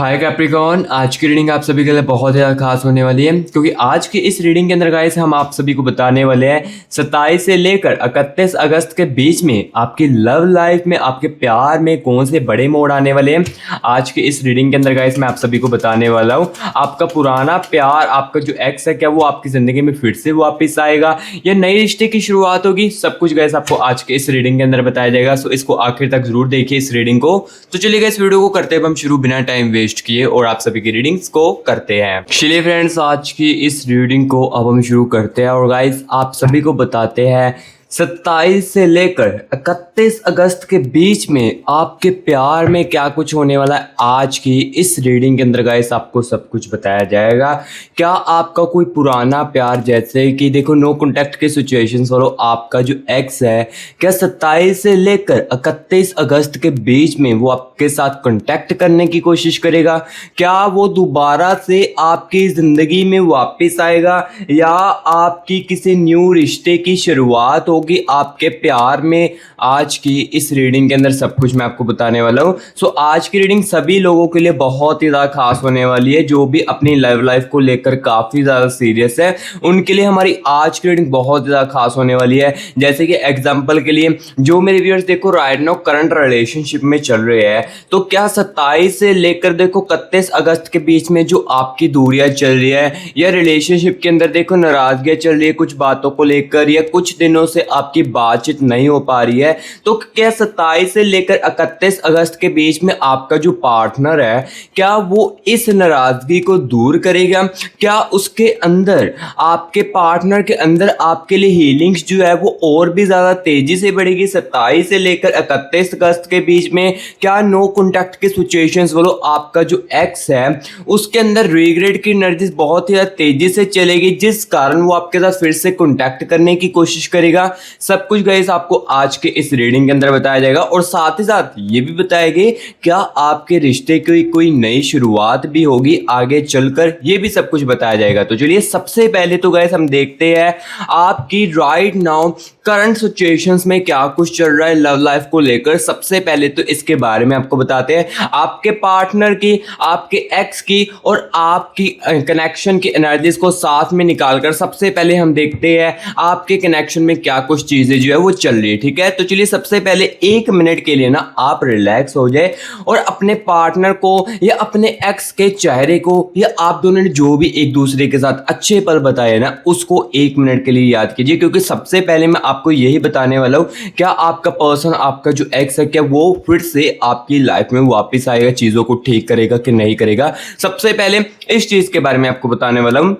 हाय Capricorn, आज की reading आप सभी के लिए बहुत ज़्यादा खास होने वाली है क्योंकि आज की इस रीडिंग के अंदर गाइस हम आप सभी को बताने वाले हैं 27 से लेकर 31 अगस्त के बीच में आपकी लव लाइफ में आपके प्यार में कौन से बड़े मोड़ आने वाले हैं। आज की इस रीडिंग के अंदर गाइस मैं आप सभी को बताने वाला हूँ आपका पुराना प्यार, आपका जो एक्स है, क्या वो आपकी ज़िंदगी में फिर से वापस आएगा या नए रिश्ते की शुरुआत होगी। सब कुछ गाइस आपको आज के इस रीडिंग के अंदर बताया जाएगा। सो इसको आखिर तक जरूर देखिए इस रीडिंग को। तो चलिए गाइस वीडियो को करते हैं हम शुरू बिना टाइम वेस्ट किए और आप सभी की रीडिंग्स को करते हैं। चलिए फ्रेंड्स, आज की इस रीडिंग को अब हम शुरू करते हैं और गाइस आप सभी को बताते हैं 27 से लेकर 31 अगस्त के बीच में आपके प्यार में क्या कुछ होने वाला है। आज की इस रीडिंग के अंदर गाइस आपको सब कुछ बताया जाएगा। क्या आपका कोई पुराना प्यार, जैसे कि देखो नो कॉन्टैक्ट के सिचुएशंस वालों, आपका जो एक्स है क्या 27 से लेकर 31 अगस्त के बीच में वो आपके साथ कॉन्टैक्ट करने की कोशिश करेगा? क्या वो दोबारा से आपकी ज़िंदगी में वापस आएगा या आपकी किसी न्यू रिश्ते की शुरुआत होगी आपके प्यार में? आज की इस रीडिंग के अंदर सब कुछ मैं आपको बताने वाला हूँ। सो आज की रीडिंग सभी लोगों के लिए बहुत ही ज़्यादा खास होने वाली है जो भी अपनी लव लाइफ को लेकर काफ़ी ज़्यादा सीरियस है। उनके लिए हमारी आज की रीडिंग बहुत ज़्यादा खास होने वाली है। जैसे कि एग्जाम्पल के लिए जो मेरे व्यूअर्स देखो राइट नाउ करंट रिलेशनशिप में चल रहे हैं, तो क्या 27 से लेकर देखो 31 अगस्त के बीच में जो आपकी दूरियां चल रही है या रिलेशनशिप के अंदर देखो नाराजगियां चल रही है कुछ बातों को लेकर या कुछ दिनों से आपकी बातचीत नहीं हो पा रही है, तो क्या 27 से लेकर 31 अगस्त के बीच में आपका जो पार्टनर है क्या वो इस नाराजगी को दूर करेगा? क्या उसके अंदर, आपके पार्टनर के अंदर आपके लिए हीलिंग्स जो है वो और भी ज्यादा तेजी से बढ़ेगी? 27 से लेकर 31 अगस्त के बीच में क्या नो कॉन्टैक्ट के सिचुएशंस वालों आपका जो एक्स है उसके अंदर रिग्रेट की एनर्जी बहुत ही तेजी से चलेगी जिस कारण वो आपके साथ फिर से कॉन्टैक्ट करने की कोशिश करेगा? सब कुछ गाइस आपको आज के इस रीडिंग के अंदर बताया जाएगा और साथ ही साथ ये भी बताएंगे क्या आपके रिश्ते की कोई नई शुरुआत भी होगी आगे चलकर, ये भी सब कुछ बताया जाएगा। तो चलिए सबसे पहले तो गाइस हम देखते हैं आपकी राइट नाउ करंट सिचुएशंस में क्या कुछ चल रहा है लव लाइफ को लेकर। सबसे पहले तो इसके बारे में आपको बताते हैं आपके पार्टनर की, आपके एक्स की और आपकी कनेक्शन की एनर्जीज को साथ में निकालकर सबसे पहले हम देखते हैं आपके कनेक्शन में क्या कुछ चीजें जो है वो चल रही है। ठीक है, तो चलिए सबसे पहले 1 मिनट के लिए ना आप रिलैक्स हो जाए और अपने पार्टनर को या अपने एक्स के चेहरे को या आप दोनों ने जो भी एक दूसरे के साथ अच्छे पल बताए ना उसको 1 मिनट के लिए याद कीजिए, क्योंकि सबसे पहले मैं आपको यही बताने वाला हूं क्या आपका पर्सन, आपका जो एक्स है, क्या वो फिर से आपकी लाइफ में वापस आएगा, चीजों को ठीक करेगा कि नहीं करेगा। सबसे पहले इस चीज के बारे में आपको बताने वाला हूं।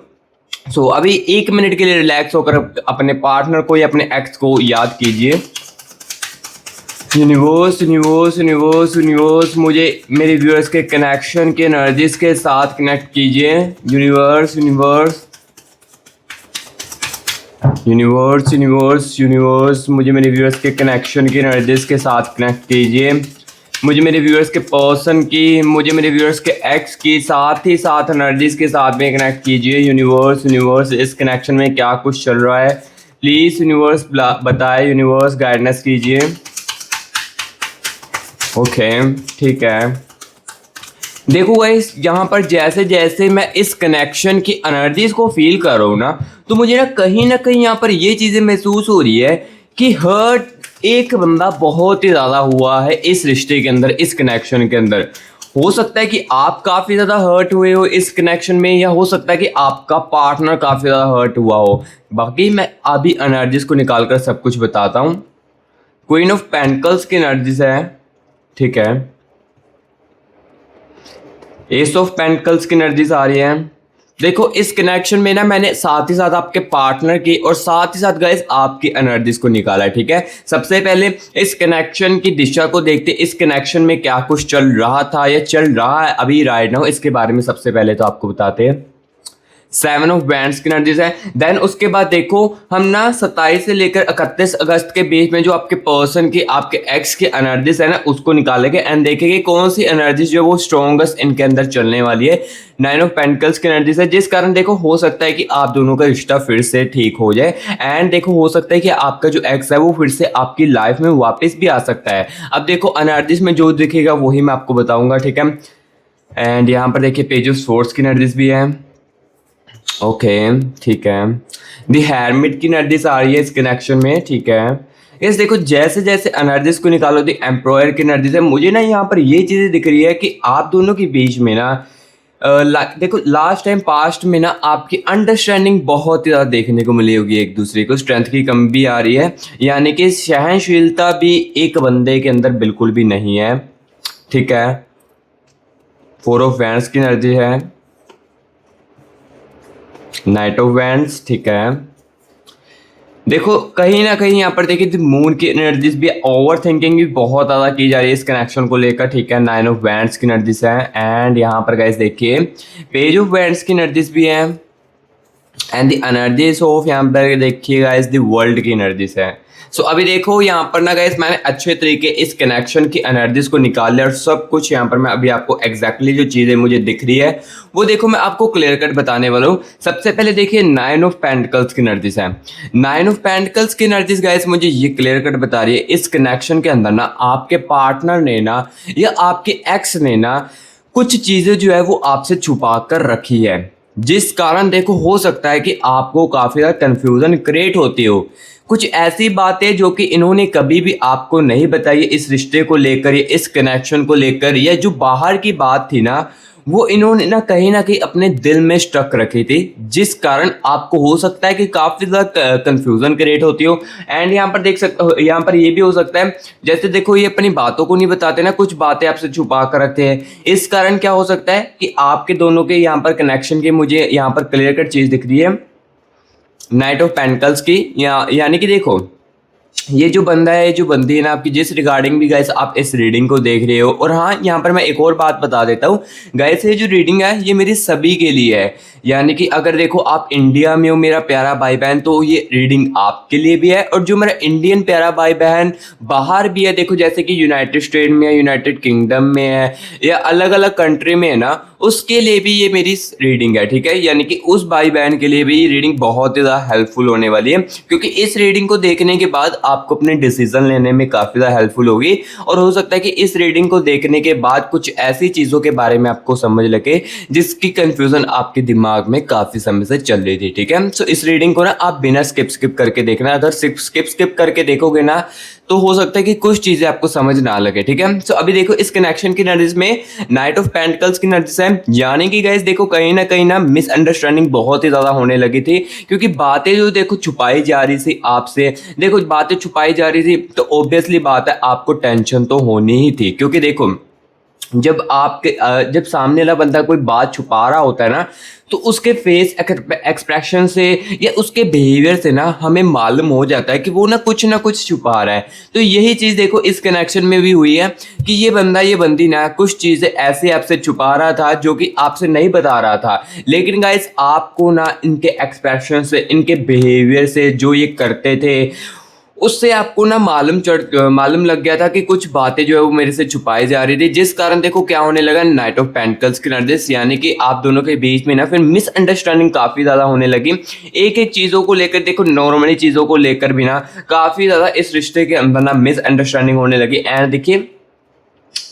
सो अभी 1 मिनट के लिए रिलैक्स होकर अपने पार्टनर को या अपने एक्स को याद कीजिए। यूनिवर्स यूनिवर्स यूनिवर्स यूनिवर्स मुझे मेरे व्यूअर्स के कनेक्शन के एनर्जीज के साथ कनेक्ट कीजिए। Universe universe universe universe universe मुझे मेरे व्यूअर्स के कनेक्शन की एनर्जीज के साथ कनेक्ट कीजिए। मुझे मेरे व्यूअर्स के पर्सन की, मुझे मेरे व्यूअर्स के एक्स की, साथ ही साथ एनर्जीज के साथ में कनेक्ट कीजिए। यूनिवर्स यूनिवर्स इस कनेक्शन में क्या कुछ चल रहा है प्लीज यूनिवर्स बताए, यूनिवर्स गाइडेंस कीजिए। ओके ठीक है, देखो गाइस यहाँ पर जैसे जैसे मैं इस कनेक्शन की एनर्जीज को फील कर रहा हूँ तो मुझे ना कहीं यहाँ पर ये चीज़ें महसूस हो रही है कि हर्ट एक बंदा बहुत ही ज़्यादा हुआ है इस रिश्ते के अंदर, इस कनेक्शन के अंदर। हो सकता है कि आप काफ़ी ज़्यादा हर्ट हुए हो इस कनेक्शन में या हो सकता है कि आपका पार्टनर काफ़ी ज़्यादा हर्ट हुआ हो। बाकी मैं अभी एनर्जीज को निकाल कर सब कुछ बताता हूँ। क्वीन ऑफ पेंटिकल्स की एनर्जीज है, ठीक है, एस ऑफ पेंटिकल्स की एनर्जीज आ रही है। देखो इस कनेक्शन में ना मैंने साथ ही साथ आपके पार्टनर की और साथ ही साथ गाइस आपकी एनर्जीज को निकाला है। ठीक है, सबसे पहले इस कनेक्शन की दिशा को देखते, इस कनेक्शन में क्या कुछ चल रहा था या चल रहा है अभी राइट नाउ, इसके बारे में सबसे पहले तो आपको बताते हैं। 7 ऑफ बैंड्स की एनर्जीज है। देन उसके बाद देखो हम ना 27 से लेकर 31 अगस्त के बीच में जो आपके पर्सन की, आपके एक्स की एनर्जीज है ना उसको निकालेंगे एंड देखेंगे कौन सी एनर्जीज जो वो स्ट्रॉन्गेस्ट इनके अंदर चलने वाली है। 9 ऑफ पेंटिकल्स की एनर्जीज है, जिस कारण देखो हो सकता है कि आप दोनों का रिश्ता फिर से ठीक हो जाए एंड देखो हो सकता है कि आपका जो एक्स है वो फिर से आपकी लाइफ में वापस भी आ सकता है। अब देखो एनर्जीज में जो दिखेगा वही मैं आपको बताऊंगा। ठीक है, एंड यहाँ पर देखिए पेज ऑफ सोर्स की एनर्जीज भी है। ओके, ठीक है। दी हैरमिट की एनर्जीज आ रही है इस कनेक्शन में, ठीक है। इस देखो जैसे जैसे एनर्जीज को निकालो दी एम्प्लॉयर की एनर्जीज है, मुझे ना यहाँ पर ये चीजें दिख रही है कि आप दोनों के बीच में ना देखो लास्ट टाइम पास्ट में ना आपकी अंडरस्टैंडिंग बहुत ही ज़्यादा देखने को मिली होगी एक दूसरे को, स्ट्रेंथ की कमी भी आ रही है, यानी कि सहनशीलता भी एक बंदे के अंदर बिल्कुल भी नहीं है, ठीक है। फोर ऑफ वैंड्स की एनर्जी है, नाइट ऑफ वैंड्स, ठीक है। देखो कहीं ना कहीं यहाँ पर देखिए मून की एनर्जीज भी, ओवर थिंकिंग भी बहुत ज़्यादा की जा रही है इस कनेक्शन को लेकर, ठीक है। नाइन ऑफ वैंड्स की एनर्जीज है एंड यहाँ पर गाइस देखिए पेज ऑफ वैंड्स की एनर्जीज भी है एंड द एनर्जीज ऑफ, यहाँ पर देखिए गाइस द वर्ल्ड की एनर्जीज है। सो अभी देखो यहाँ पर ना गाइस मैंने अच्छे तरीके इस कनेक्शन की एनर्जीज को निकाल लिया और सब कुछ यहाँ पर मैं अभी आपको एग्जैक्टली जो चीज़ें मुझे दिख रही है वो देखो मैं आपको क्लियर कट बताने वाला हूँ। सबसे पहले देखिए नाइन ऑफ पेंटिकल्स की एनर्जीज है। नाइन ऑफ पेंटिकल्स की एनर्जीज गाइस मुझे ये क्लियर कट बता रही है इस कनेक्शन के अंदर ना आपके पार्टनर ने ना या आपके एक्स ने ना कुछ चीज़ें जो है वो आपसे छुपा कर रखी है, जिस कारण देखो हो सकता है कि आपको काफ़ी ज़्यादा कन्फ्यूज़न क्रिएट होती हो। कुछ ऐसी बातें जो कि इन्होंने कभी भी आपको नहीं बताई इस रिश्ते को लेकर या इस कनेक्शन को लेकर, या जो बाहर की बात थी ना वो इन्होंने ना कहीं अपने दिल में स्टक रखी थी, जिस कारण आपको हो सकता है कि काफ़ी ज़्यादा कन्फ्यूज़न क्रिएट होती हो। एंड यहाँ पर देख सकते हो, यहाँ पर ये भी हो सकता है जैसे देखो ये अपनी बातों को नहीं बताते ना, कुछ बातें आपसे छुपा कर रखते हैं, इस कारण क्या हो सकता है कि आपके दोनों के यहाँ पर कनेक्शन की मुझे यहाँ पर क्लियर कट चीज़ दिख रही है नाइट ऑफ पेंटिकल्स की, यानी कि देखो ये जो बंदा है, जो बंदी है ना आपकी, जिस रिगार्डिंग भी गाइस आप इस रीडिंग को देख रहे हो। और हाँ यहाँ पर मैं एक और बात बता देता हूँ गाइस, ये जो रीडिंग है ये मेरी सभी के लिए है, यानी कि अगर देखो आप इंडिया में हो मेरा प्यारा भाई बहन तो ये रीडिंग आपके लिए भी है, और जो मेरा इंडियन प्यारा भाई बहन बाहर भी है, देखो जैसे कि यूनाइटेड स्टेट में है, यूनाइटेड किंगडम में है या अलग अलग कंट्री में है ना, उसके लिए भी ये मेरी रीडिंग है, ठीक है। यानी कि उस भाई बहन के लिए भी ये रीडिंग बहुत ही ज़्यादा हेल्पफुल होने वाली है, क्योंकि इस रीडिंग को देखने के बाद आपको अपने डिसीजन लेने में काफ़ी ज़्यादा हेल्पफुल होगी। और हो सकता है कि इस रीडिंग को देखने के बाद कुछ ऐसी चीज़ों के बारे में आपको समझ लगे जिसकी कंफ्यूजन आपके दिमाग में काफ़ी समय से चल रही थी, ठीक है। सो इस रीडिंग को ना आप बिना स्किप करके देखना, अगर स्किप करके देखोगे ना तो हो सकता है कि कुछ चीज़ें आपको समझ ना लगे, ठीक है। सो अभी देखो इस कनेक्शन की एनर्जीज में नाइट ऑफ पेंटिकल्स की एनर्जीज है, यानी कि गाइस देखो कहीं ना मिसअंडरस्टैंडिंग बहुत ही ज़्यादा होने लगी थी, क्योंकि बातें जो देखो छुपाई जा रही थी आपसे, देखो बातें छुपाई जा रही थी तो ऑब्वियसली बात है आपको टेंशन तो होनी ही थी, क्योंकि देखो जब सामने वाला बंदा कोई बात छुपा रहा होता है ना तो उसके फेस एक्सप्रेशन से या उसके बिहेवियर से ना हमें मालूम हो जाता है कि वो ना कुछ छुपा रहा है। तो यही चीज़ देखो इस कनेक्शन में भी हुई है कि ये बंदा ये बंदी ना कुछ चीज़ें ऐसे आपसे छुपा रहा था जो कि आपसे नहीं बता रहा था, लेकिन गाइस आपको ना इनके एक्सप्रेशन से, इनके बिहेवियर से, जो ये करते थे उससे आपको ना मालूम लग गया था कि कुछ बातें जो है वो मेरे से छुपाई जा रही थी, जिस कारण देखो क्या होने लगा नाइट ऑफ पेंटिकल्स की एनर्जीज, यानी कि आप दोनों के बीच में ना फिर मिसअंडरस्टैंडिंग काफ़ी ज़्यादा होने लगी। एक चीज़ों को लेकर देखो, नॉर्मली चीज़ों को लेकर भी ना काफ़ी ज़्यादा इस रिश्ते के अंदर ना मिसअंडरस्टैंडिंग होने लगी। एंड देखिए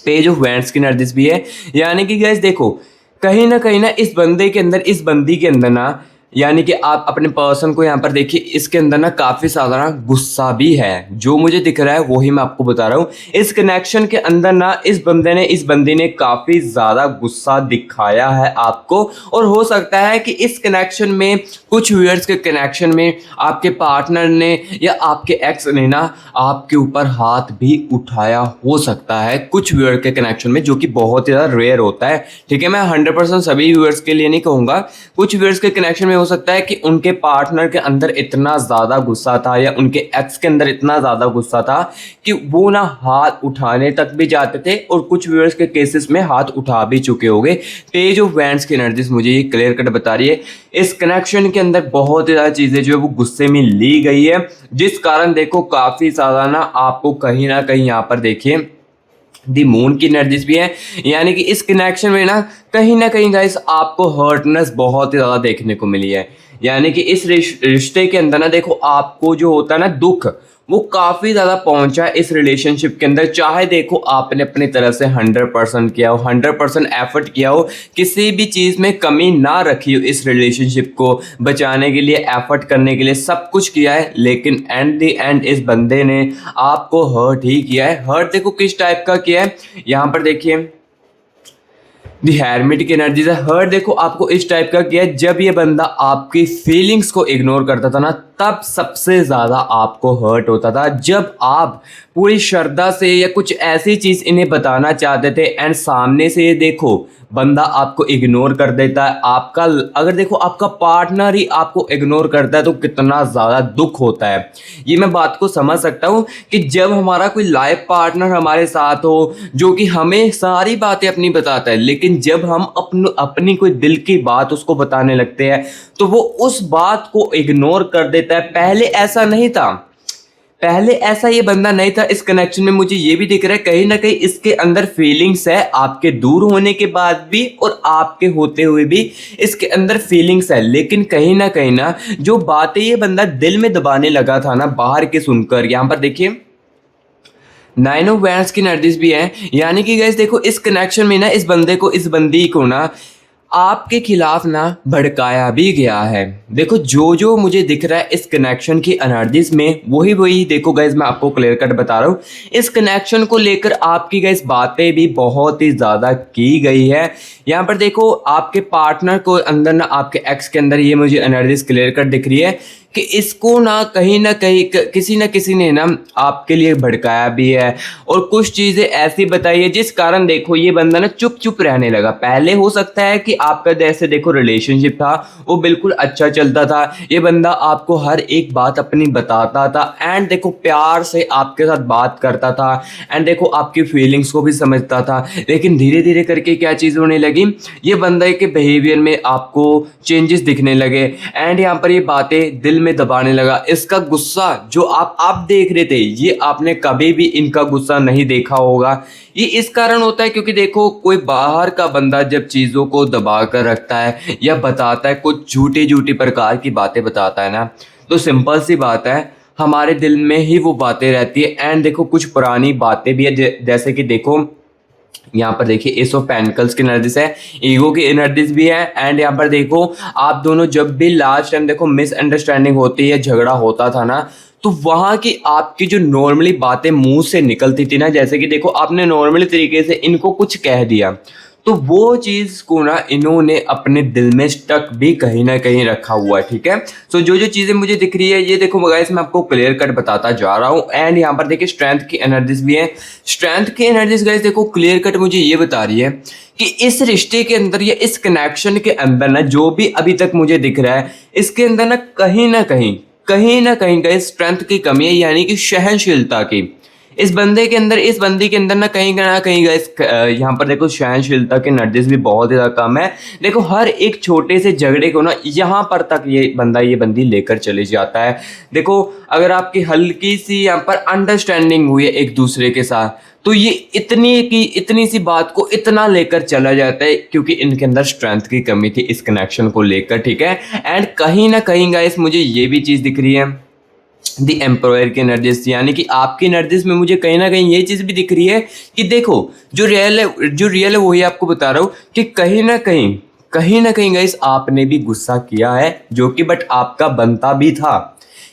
पेज ऑफ वैंड्स की एनर्जीज भी है, यानी कि गाइस देखो कहीं ना इस बंदे के अंदर, इस बंदी के अंदर ना, यानी कि आप अपने पर्सन को यहाँ पर देखिए इसके अंदर ना काफ़ी सारा गुस्सा भी है, जो मुझे दिख रहा है वही मैं आपको बता रहा हूँ। इस कनेक्शन के अंदर ना इस बंदी ने काफ़ी ज़्यादा गुस्सा दिखाया है आपको, और हो सकता है कि इस कनेक्शन में, कुछ व्यूअर्स के कनेक्शन में आपके पार्टनर ने या आपके एक्स ने ना आपके ऊपर हाथ भी उठाया हो सकता है, कुछ व्यूअर के कनेक्शन में, जो कि बहुत ही ज़्यादा रेयर होता है, ठीक है। मैं 100% सभी व्यूअर्स के लिए नहीं कहूँगा, कुछ व्यूअर्स के कनेक्शन में हो सकता है कि उनके पार्टनर के अंदर इतना ज़्यादा गुस्सा था या उनके एक्स के अंदर इतना ज़्यादा गुस्सा था कि वो ना हाथ उठाने तक भी जाते थे, और कुछ व्यूअर्स के केसेस में हाथ उठा भी चुके होंगे। पेज ऑफ वैंड्स की एनर्जीज मुझे ये क्लियर कट बता रही है इस कनेक्शन के अंदर बहुत ही ज़्यादा चीज़ें जो है वो गुस्से में ली गई है, जिस कारण देखो काफ़ी ज़्यादा ना आपको कहीं ना कहीं यहाँ पर देखिए दी मून की एनर्जीज भी है, यानी कि इस कनेक्शन में ना कहीं गाइस आपको हर्टनेस बहुत ही ज़्यादा देखने को मिली है, यानी कि इस रिश्ते के अंदर ना देखो आपको जो होता है ना दुख, वो काफ़ी ज़्यादा पहुंचा है इस रिलेशनशिप के अंदर। चाहे देखो आपने अपनी तरफ से 100% किया हो, 100% एफर्ट किया हो, किसी भी चीज़ में कमी ना रखी हो, इस रिलेशनशिप को बचाने के लिए एफर्ट करने के लिए सब कुछ किया है, लेकिन एंड द एंड इस बंदे ने आपको हर्ट ही किया है। हर्ट देखो किस टाइप का किया है, यहाँ पर देखिए दी हैरमिट की एनर्जी से हर्ट देखो आपको इस टाइप का किया है। जब ये बंदा आपकी फीलिंग्स को इग्नोर करता था ना, तब सबसे ज़्यादा आपको हर्ट होता था। जब आप पूरी श्रद्धा से या कुछ ऐसी चीज़ इन्हें बताना चाहते थे एंड सामने से ये देखो बंदा आपको इग्नोर कर देता है। आपका अगर देखो आपका पार्टनर ही आपको इग्नोर करता है तो कितना ज़्यादा दुख होता है। ये मैं बात को समझ सकता हूँ कि जब हमारा कोई लाइफ पार्टनर हमारे साथ हो जो कि हमें सारी बातें अपनी बताता है, लेकिन जब हम अपनी कोई दिल की बात उसको बताने लगते हैं तो वो उस बात को इग्नोर कर देता है। पहले ऐसा नहीं था, पहले ऐसा ये बंदा नहीं था। इस कनेक्शन में मुझे ये भी दिख रहा है कहीं ना कहीं इसके अंदर फीलिंग्स है, आपके दूर होने के बाद भी और आपके होते हुए भी इसके अंदर फीलिंग्स है। लेकिन कहीं ना जो बातें ये बंदा दिल में दबाने लगा था ना बाहर के सुनकर, यहाँ पर देखिए 9 ऑफ वैंड्स की एनर्जीज भी है। यानी कि गाइस देखो इस कनेक्शन में ना इस बंदे को, इस बंदी को ना आपके खिलाफ ना भड़काया भी गया है। देखो जो जो मुझे दिख रहा है इस कनेक्शन की एनर्जीज में, वही देखो गाइस मैं आपको क्लियर कट बता रहा हूँ। इस कनेक्शन को लेकर आपकी गाइस बातें भी बहुत ही ज़्यादा की गई है। यहाँ पर देखो आपके पार्टनर को अंदर ना, आपके एक्स के अंदर ये मुझे एनर्जीज क्लियर कट दिख रही है कि इसको ना कहीं किसी न किसी ने ना आपके लिए भड़काया भी है और कुछ चीज़ें ऐसी बताई है जिस कारण देखो ये बंदा ना चुप चुप रहने लगा। पहले हो सकता है कि आपका जैसे देखो रिलेशनशिप था वो बिल्कुल अच्छा चलता था, ये बंदा आपको हर एक बात अपनी बताता था एंड देखो प्यार से आपके साथ बात करता था एंड देखो आपकी फीलिंग्स को भी समझता था। लेकिन धीरे धीरे करके क्या चीज़ होने लगी, ये बंदे के बिहेवियर में आपको चेंजेस दिखने लगे एंड यहाँ पर ये बातें दिल में दबाने लगा। इसका गुस्सा जो आप देख रहे थे, ये आपने कभी भी इनका गुस्सा नहीं देखा होगा। ये इस कारण होता है क्योंकि देखो कोई बाहर का बंदा जब चीज़ों को दबा कर रखता है या बताता है, कुछ झूठी प्रकार की बातें बताता है ना, तो सिंपल सी बात है हमारे दिल में ही वो बातें रहती है एंड देखो कुछ पुरानी बातें भी है। जैसे कि देखो यहाँ पर देखिए एस ऑफ पेंटिकल्स की एनर्जीज है, ईगो की एनर्जीज भी है एंड यहाँ पर देखो आप दोनों जब भी लास्ट टाइम देखो मिसअंडरस्टैंडिंग होती है, झगड़ा होता था ना, तो वहाँ की आपकी जो नॉर्मली बातें मुंह से निकलती थी ना, जैसे कि देखो आपने नॉर्मली तरीके से इनको कुछ कह दिया तो वो चीज़ को ना इन्होंने अपने दिल में स्टक भी कहीं ना कहीं रखा हुआ है। ठीक है, सो जो जो चीज़ें मुझे दिख रही है ये देखो गाइस मैं आपको क्लियर कट बताता जा रहा हूँ एंड यहाँ पर देखिए स्ट्रेंथ की एनर्जीज भी है। स्ट्रेंथ की एनर्जीज गाइस देखो क्लियर कट मुझे ये बता रही है कि इस रिश्ते के अंदर या इस कनेक्शन के अंदर ना जो भी अभी तक मुझे दिख रहा है इसके अंदर ना कहीं ना कहीं गाइस स्ट्रेंथ की कमी है, यानी कि सहनशीलता की। इस बंदी के अंदर ना कहीं गाइस यहाँ पर देखो सहनशीलता के एनर्जीज भी बहुत ही ज़्यादा कम है। देखो हर एक छोटे से झगड़े को ना यहाँ पर तक ये बंदी लेकर चले जाता है। देखो अगर आपकी हल्की सी यहाँ पर अंडरस्टैंडिंग हुई है एक दूसरे के साथ तो ये इतनी सी बात को इतना लेकर चला जाता है क्योंकि इनके अंदर स्ट्रेंथ की कमी थी इस कनेक्शन को लेकर। ठीक है, एंड कहीं ना कहीं गाइस मुझे ये भी चीज़ दिख रही है दी एम्प्लॉयर की एनर्जीज, यानी कि आपकी एनर्जीज में मुझे कहीं ना कहीं ये चीज़ भी दिख रही है कि देखो जो रियल है वही आपको बता रहा हूँ कि कहीं ना कहीं गाइस आपने भी गुस्सा किया है जो कि बट आपका बनता भी था।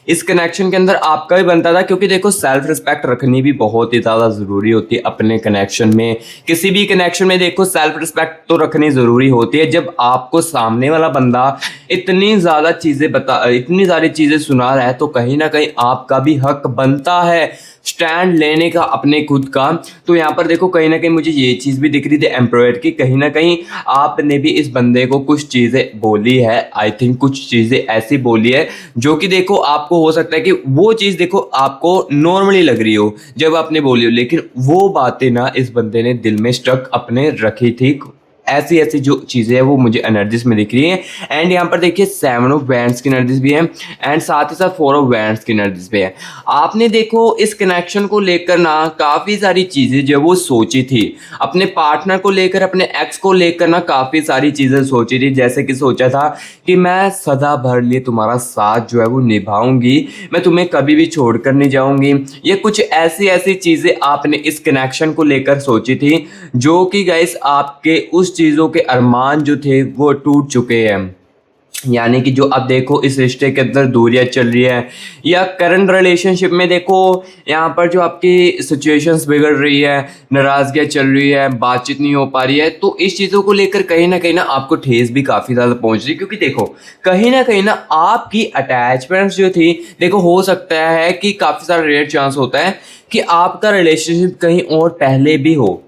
इस कनेक्शन के अंदर आपका भी बनता था क्योंकि देखो सेल्फ रिस्पेक्ट रखनी भी बहुत ही ज़्यादा ज़रूरी होती है अपने कनेक्शन में। किसी भी कनेक्शन में देखो सेल्फ रिस्पेक्ट तो रखनी ज़रूरी होती है। जब आपको सामने वाला बंदा इतनी सारी चीज़ें सुना रहा है तो कहीं ना कहीं आपका भी हक बनता है स्टैंड लेने का अपने खुद का। तो यहाँ पर देखो कहीं ना कहीं मुझे ये चीज़ भी दिख रही थी एम्प्लॉयर की, कहीं ना कहीं आपने भी इस बंदे को कुछ चीज़ें बोली है। आई थिंक कुछ चीज़ें ऐसी बोली है जो कि देखो आपको हो सकता है कि वो चीज़ देखो आपको नॉर्मली लग रही हो जब आपने बोली हो, लेकिन वो बातें ना इस बंदे ने दिल में स्टक अपने रखी थी ऐसी ऐसी जो चीज़ें हैं वो मुझे एनर्जीज में दिख रही है। एंड यहाँ पर देखिए 7 ऑफ वैंड्स की एनर्जीज भी है एंड साथ ही साथ 4 ऑफ वैंड्स की एनर्जीज भी है। आपने देखो इस कनेक्शन को लेकर ना काफ़ी सारी चीज़ें जो वो सोची थी, अपने पार्टनर को लेकर, अपने एक्स को लेकर ना काफ़ी सारी चीज़ें सोची थी। जैसे कि सोचा था कि मैं सदा भर लिए तुम्हारा साथ जो है वो निभाऊंगी, मैं तुम्हें कभी भी छोड़कर नहीं जाऊंगी। ये कुछ ऐसी ऐसी चीज़ें आपने इस कनेक्शन को लेकर सोची थी जो कि गाइस आपके उस चीज़ों के अरमान जो थे वो टूट चुके हैं। यानी कि जो अब देखो इस रिश्ते के अंदर दूरियां चल रही है या करंट रिलेशनशिप में देखो यहाँ पर जो आपकी सिचुएशंस बिगड़ रही है, नाराज़गियाँ चल रही है, बातचीत नहीं हो पा रही है, तो इस चीज़ों को लेकर कहीं ना आपको ठेस भी काफ़ी ज़्यादा पहुंच रही है। क्योंकि देखो कहीं ना आपकी अटैचमेंट्स जो थी, देखो हो सकता है कि काफ़ी सारा रेयर चांस होता है कि आपका रिलेशनशिप कहीं और पहले भी हो,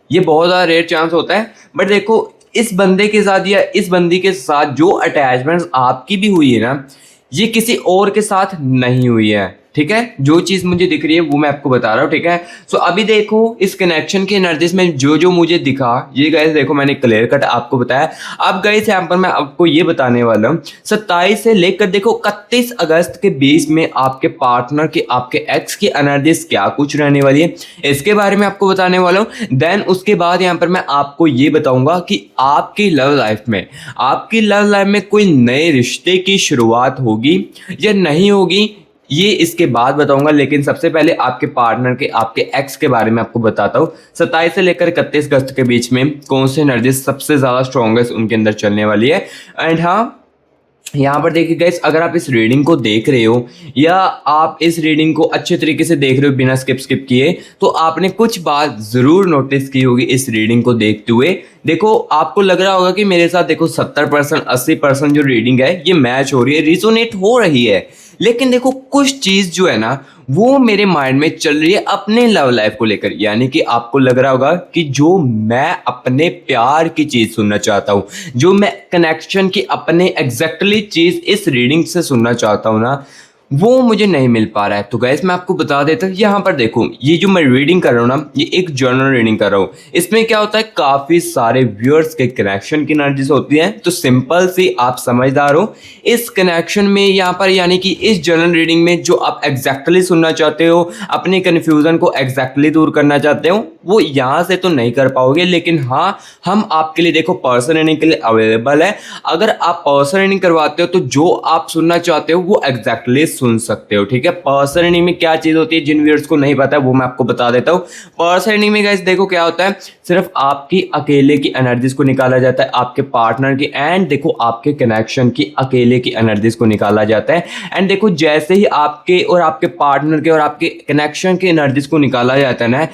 ये बहुत ज़्यादा रेयर चांस होता है। बट देखो इस बंदे के साथ या इस बंदी के साथ जो अटैचमेंट्स आपकी भी हुई है ना, ये किसी और के साथ नहीं हुई है। ठीक है, जो चीज़ मुझे दिख रही है वो मैं आपको बता रहा हूँ। ठीक है, सो अभी देखो इस कनेक्शन के एनर्जीज में जो जो मुझे दिखा, ये गाइस देखो मैंने क्लियर कट आपको बताया। अब गाइस यहाँ पर मैं आपको ये बताने वाला हूँ 27 से लेकर देखो 31 अगस्त के बीच में आपके पार्टनर की, आपके एक्स की एनर्जीज क्या कुछ रहने वाली है, इसके बारे में आपको बताने वाला हूँ। देन उसके बाद यहाँ पर मैं आपको ये बताऊंगा कि आपकी लव लाइफ में कोई नए रिश्ते की शुरुआत होगी या नहीं होगी, ये इसके बाद बताऊंगा। लेकिन सबसे पहले आपके पार्टनर के, आपके एक्स के बारे में आपको बताता हूँ 27 से लेकर 31 अगस्त के बीच में कौन से एनर्जी सबसे ज़्यादा स्ट्रॉन्गेस्ट उनके अंदर चलने वाली है। एंड हाँ, यहाँ पर देखिए गाइस, अगर आप इस रीडिंग को देख रहे हो या आप इस रीडिंग को अच्छे तरीके से देख रहे हो बिना स्किप किए, तो आपने कुछ बात ज़रूर नोटिस की होगी इस रीडिंग को देखते हुए। देखो आपको लग रहा होगा कि मेरे साथ देखो 70% 80% जो रीडिंग है ये मैच हो रही है, रिजोनेट हो रही है। लेकिन देखो कुछ चीज़ जो है ना वो मेरे माइंड में चल रही है अपने लव लाइफ को लेकर। यानी कि आपको लग रहा होगा कि जो मैं अपने प्यार की चीज़ सुनना चाहता हूँ, जो मैं कनेक्शन की अपने एग्जैक्टली चीज़ इस रीडिंग से सुनना चाहता हूँ ना, वो मुझे नहीं मिल पा रहा है। तो गैस मैं आपको बता देता हूँ, यहाँ पर देखो ये जो मैं रीडिंग कर रहा हूँ ना, ये एक जर्नल रीडिंग कर रहा हूँ। इसमें क्या होता है, काफ़ी सारे व्यूअर्स के कनेक्शन की एनर्जीज होती हैं। तो सिंपल सी आप समझदार हो इस कनेक्शन में, यहाँ पर यानी कि इस जर्नल रीडिंग में जो आप एग्जैक्टली सुनना चाहते हो, अपने कन्फ्यूज़न को एग्जैक्टली दूर करना चाहते हो, वो यहाँ से तो नहीं कर पाओगे। लेकिन हाँ, हम आपके लिए देखो पर्सन रीडिंग के लिए अवेलेबल है। अगर आप पर्सन रीडिंग करवाते हो तो जो आप सुनना चाहते हो वो एग्जैक्टली सुन सकते हो। ठीक है, पर्सन रीडिंग में क्या चीज़ होती है, जिन व्यूअर्स को नहीं पता है वो मैं आपको बता देता हूँ। पर्सन रीडिंग में गाइस देखो क्या होता है, सिर्फ आपकी अकेले की एनर्जीज को निकाला जाता है, आपके पार्टनर की एंड देखो आपके कनेक्शन की अकेले की एनर्जीज को निकाला जाता है। एंड देखो जैसे ही आपके और आपके पार्टनर के और आपके कनेक्शन की एनर्जीज को निकाला जाता है ना,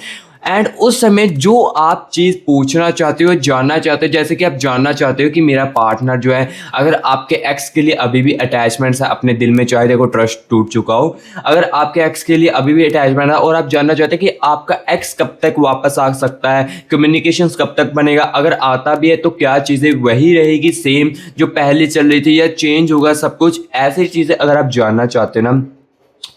एंड उस समय जो आप चीज़ पूछना चाहते हो, जानना चाहते हो, जैसे कि आप जानना चाहते हो कि मेरा पार्टनर जो है, अगर आपके एक्स के लिए अभी भी अटैचमेंट्स है अपने दिल में, चाहे देखो ट्रस्ट टूट चुका हो, अगर आपके एक्स के लिए अभी भी अटैचमेंट है और आप जानना चाहते हैं कि आपका एक्स कब तक वापस आ सकता है, कम्युनिकेशंस कब तक बनेगा, अगर आता भी है तो क्या चीज़ें वही रहेगी सेम जो पहले चल रही थी या चेंज होगा सब कुछ, ऐसी चीज़ें अगर आप जानना चाहते हो ना,